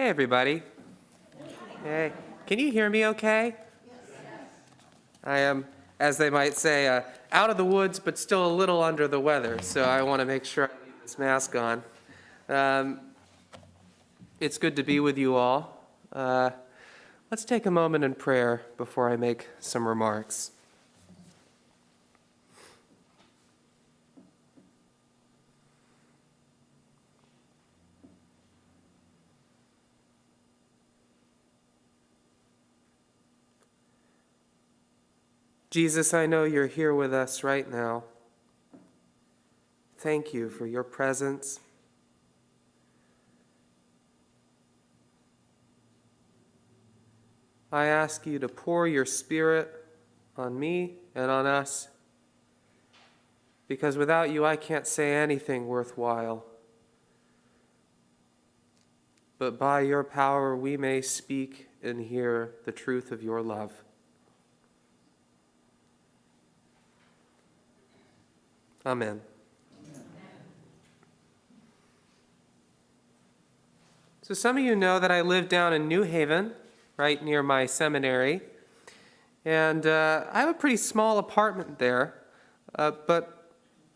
Hey, everybody. Hey, can you hear me okay? I am, as they might say, out of the woods, but still a little under the weather, so I want to make sure I leave this mask on. It's good to be with you all. Let's take a moment in prayer before I make some remarks. Jesus, I know you're here with us right now. Thank you for your presence. I ask you to pour your Spirit on me and on us, because without you I can't say anything worthwhile. But by your power we may speak and hear the truth of your love. Amen. So some of you know that I live down in New Haven, right near my seminary, and I have a pretty small apartment there, but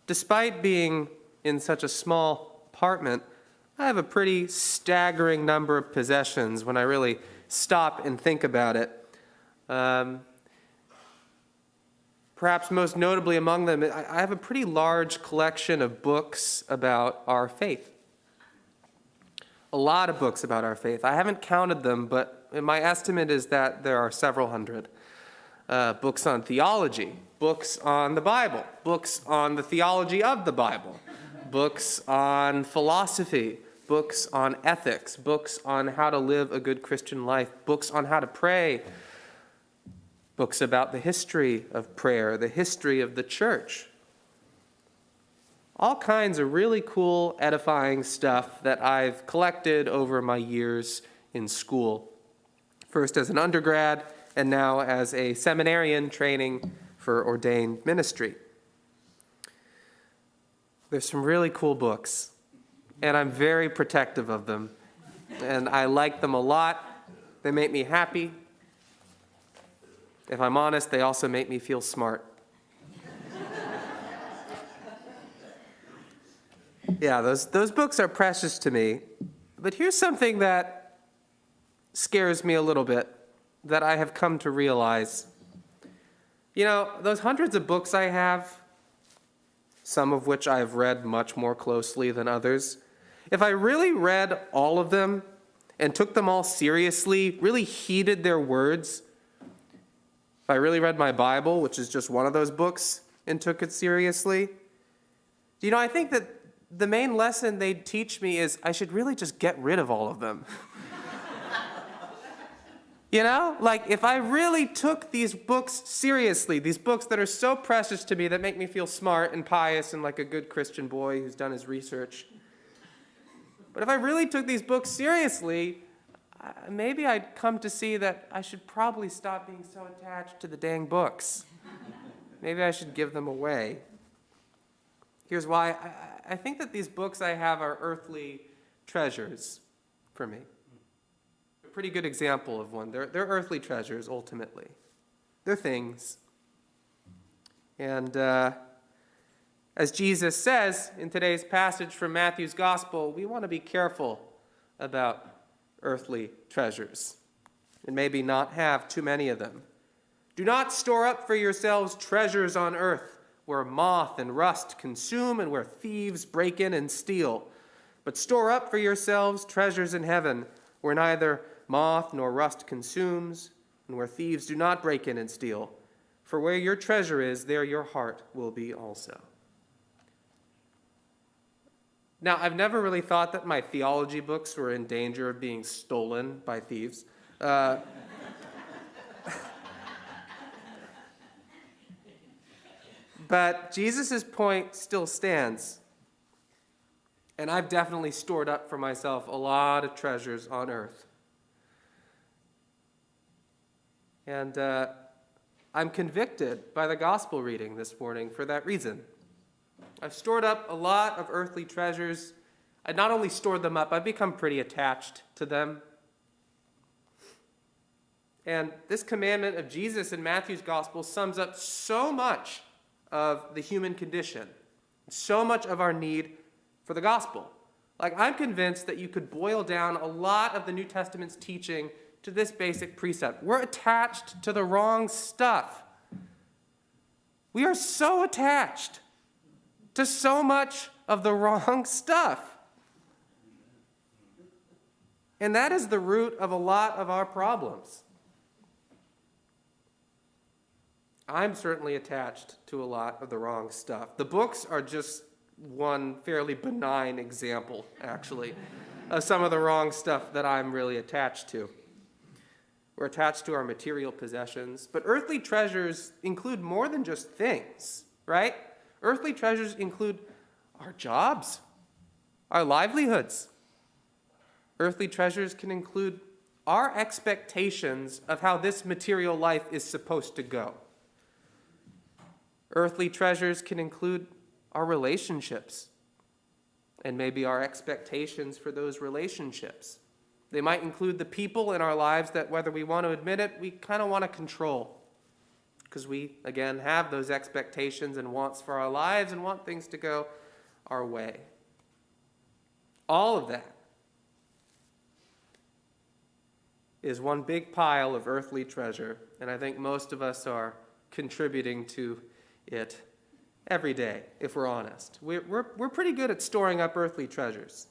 despite being in such a small apartment, I have a pretty staggering number of possessions when I really stop and think about it. Perhaps most notably among them, I have a pretty large collection of books about our faith. A lot of books about our faith. I haven't counted them, but my estimate is that there are several hundred. Books on theology, books on the Bible, books on the theology of the Bible, books on philosophy, books on ethics, books on how to live a good Christian life, books on how to pray, books about the history of prayer, the history of the church. All kinds of really cool, edifying stuff that I've collected over my years in school. First as an undergrad, and now as a seminarian training for ordained ministry. There's some really cool books, and I'm very protective of them. And I like them a lot. They make me happy. If I'm honest, they also make me feel smart. Yeah, those books are precious to me. But here's something that scares me a little bit, that I have come to realize. You know, those hundreds of books I have, some of which I've read much more closely than others, if I really read all of them and took them all seriously, really heeded their words, if I really read my Bible, which is just one of those books, and took it seriously, you know, I think that the main lesson they'd teach me is I should really just get rid of all of them. You know, like if I really took these books seriously, these books that are so precious to me that make me feel smart and pious and like a good Christian boy who's done his research. But if I really took these books seriously, maybe I'd come to see that I should probably stop being so attached to the dang books. Maybe I should give them away. Here's why. I think that these books I have are earthly treasures for me. A pretty good example of one. They're earthly treasures, ultimately. They're things. And as Jesus says in today's passage from Matthew's Gospel, we want to be careful about earthly treasures and maybe not have too many of them. Do not store up for yourselves treasures on earth, where moth and rust consume and where thieves break in and steal. But store up for yourselves treasures in heaven, where neither moth nor rust consumes, and where thieves do not break in and steal. For where your treasure is, there your heart will be also. Now, I've never really thought that my theology books were in danger of being stolen by thieves. But Jesus' point still stands. And I've definitely stored up for myself a lot of treasures on earth. And I'm convicted by the gospel reading this morning for that reason. I've stored up a lot of earthly treasures. I not only stored them up, I've become pretty attached to them. And this commandment of Jesus in Matthew's gospel sums up so much of the human condition, so much of our need for the gospel. Like, I'm convinced that you could boil down a lot of the New Testament's teaching to this basic precept. We're attached to the wrong stuff. We are so attached to so much of the wrong stuff. And that is the root of a lot of our problems. I'm certainly attached to a lot of the wrong stuff. The books are just one fairly benign example, actually, of some of the wrong stuff that I'm really attached to. We're attached to our material possessions, but earthly treasures include more than just things, right? Earthly treasures include our jobs, our livelihoods. Earthly treasures can include our expectations of how this material life is supposed to go. Earthly treasures can include our relationships and maybe our expectations for those relationships. They might include the people in our lives that, whether we want to admit it, we kind of want to control because we, again, have those expectations and wants for our lives and want things to go our way. All of that is one big pile of earthly treasure, and I think most of us are contributing to it every day, if we're honest. We're pretty good at storing up earthly treasures.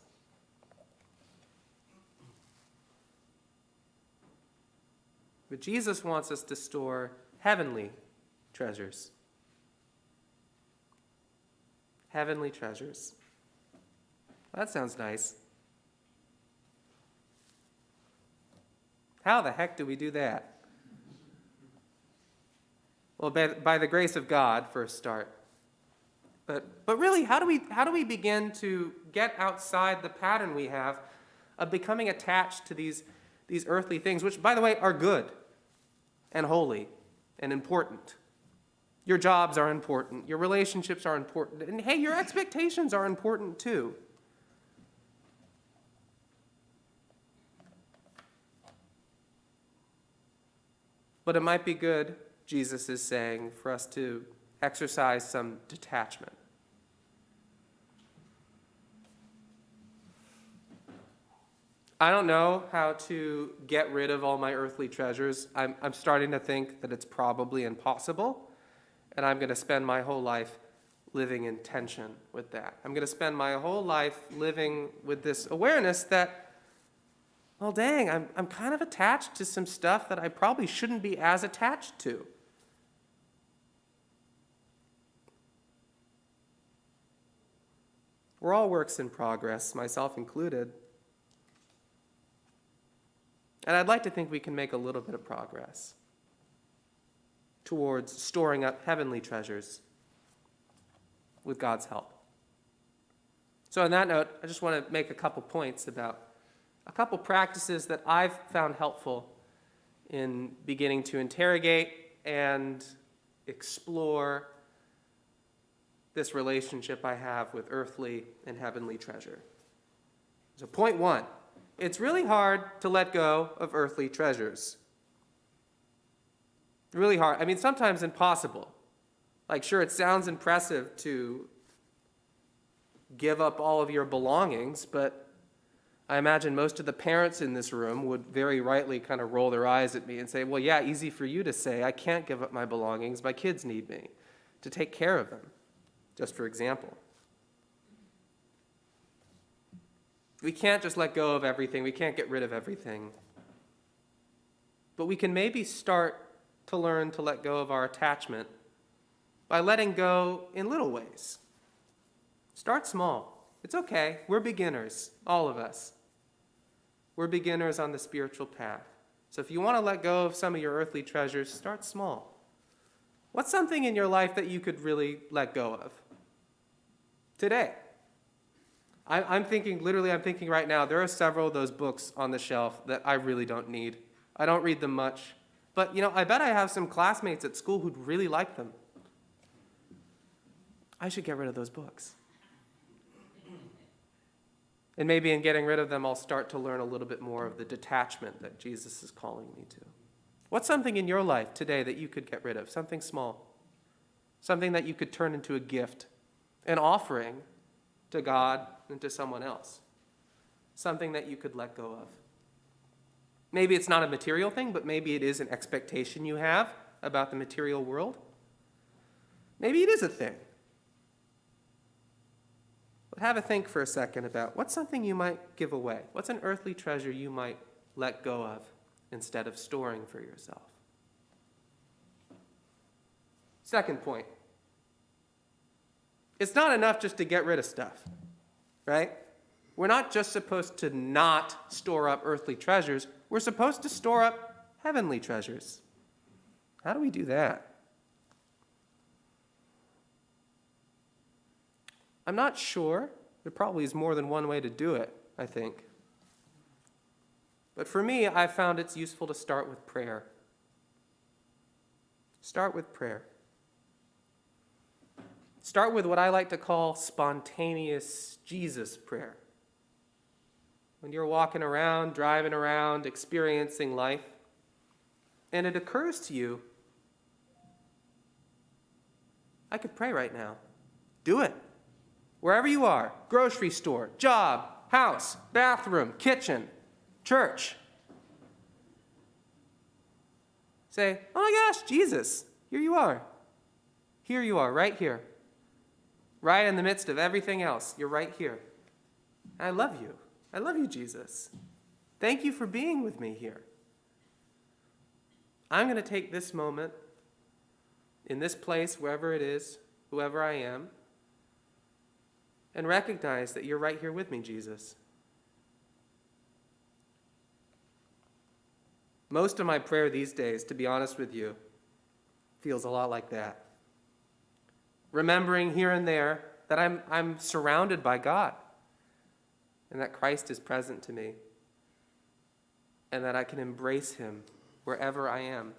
But Jesus wants us to store heavenly treasures. Heavenly treasures. That sounds nice. How the heck do we do that? Well, by the grace of God, for a start. But really, how do we begin to get outside the pattern we have of becoming attached to these earthly things, which, by the way, are good and holy and important? Your jobs are important. Your relationships are important. And hey, your expectations are important too. But it might be good, Jesus is saying, for us to exercise some detachment. I don't know how to get rid of all my earthly treasures. I'm starting to think that it's probably impossible, and I'm going to spend my whole life living in tension with that. I'm going to spend my whole life living with this awareness that, well, dang, I'm kind of attached to some stuff that I probably shouldn't be as attached to. We're all works in progress, myself included. And I'd like to think we can make a little bit of progress towards storing up heavenly treasures with God's help. So on that note, I just want to make a couple points about a couple practices that I've found helpful in beginning to interrogate and explore this relationship I have with earthly and heavenly treasure. So point one, it's really hard to let go of earthly treasures. Really hard. I mean, sometimes impossible. Like, sure, it sounds impressive to give up all of your belongings, but I imagine most of the parents in this room would very rightly kind of roll their eyes at me and say, well, yeah, easy for you to say. I can't give up my belongings. My kids need me to take care of them, just for example. We can't just let go of everything. We can't get rid of everything. But we can maybe start to learn to let go of our attachment by letting go in little ways. Start small. It's okay. We're beginners, all of us. We're beginners on the spiritual path. So if you want to let go of some of your earthly treasures, start small. What's something in your life that you could really let go of today? I'm thinking right now, there are several of those books on the shelf that I really don't need. I don't read them much. But, I bet I have some classmates at school who'd really like them. I should get rid of those books. And maybe in getting rid of them, I'll start to learn a little bit more of the detachment that Jesus is calling me to. What's something in your life today that you could get rid of? Something small. Something that you could turn into a gift, an offering to God and to someone else. Something that you could let go of. Maybe it's not a material thing, but maybe it is an expectation you have about the material world. Maybe it is a thing. But have a think for a second about what's something you might give away? What's an earthly treasure you might let go of instead of storing for yourself? Second point. It's not enough just to get rid of stuff, right? We're not just supposed to not store up earthly treasures. We're supposed to store up heavenly treasures. How do we do that? I'm not sure. There probably is more than one way to do it, I think. But for me, I've found it's useful to start with prayer. Start with prayer. Start with what I like to call spontaneous Jesus prayer. When you're walking around, driving around, experiencing life, and it occurs to you, I could pray right now. Do it. Wherever you are, grocery store, job, house, bathroom, kitchen, church. Say, oh my gosh, Jesus, here you are. Here you are, right here. Right in the midst of everything else. You're right here. I love you. I love you, Jesus. Thank you for being with me here. I'm going to take this moment in this place, wherever it is, whoever I am, and recognize that you're right here with me, Jesus. Most of my prayer these days, to be honest with you, feels a lot like that. Remembering here and there that I'm surrounded by God and that Christ is present to me and that I can embrace him wherever I am.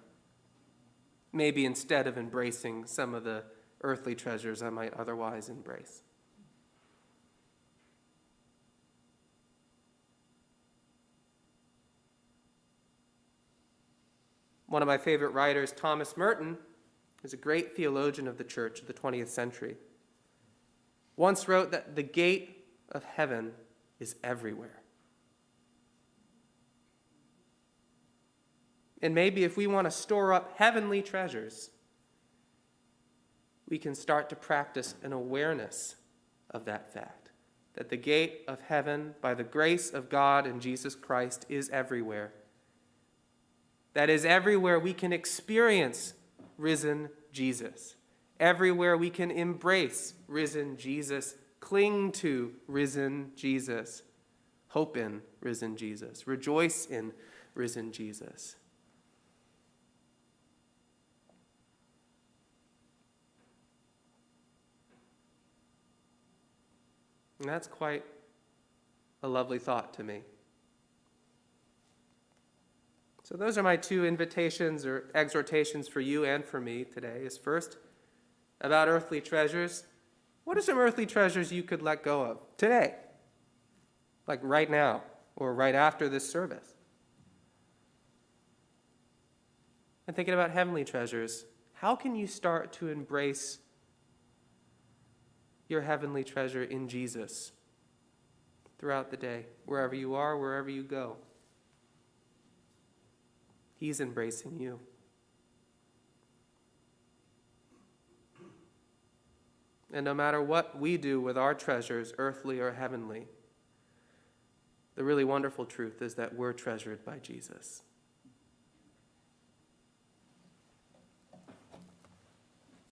Maybe instead of embracing some of the earthly treasures I might otherwise embrace. One of my favorite writers, Thomas Merton, is a great theologian of the church of the 20th century, once wrote that the gate of heaven is everywhere. And maybe if we want to store up heavenly treasures, we can start to practice an awareness of that fact, that the gate of heaven, by the grace of God and Jesus Christ, is everywhere. That is, everywhere we can experience risen Jesus. Everywhere we can embrace risen Jesus, cling to risen Jesus, hope in risen Jesus, rejoice in risen Jesus. And that's quite a lovely thought to me. So those are my two invitations or exhortations for you and for me today. Is first, about earthly treasures. What are some earthly treasures you could let go of today? Like right now or right after this service? And thinking about heavenly treasures, how can you start to embrace your heavenly treasure in Jesus throughout the day, wherever you are, wherever you go? He's embracing you. And no matter what we do with our treasures, earthly or heavenly, the really wonderful truth is that we're treasured by Jesus.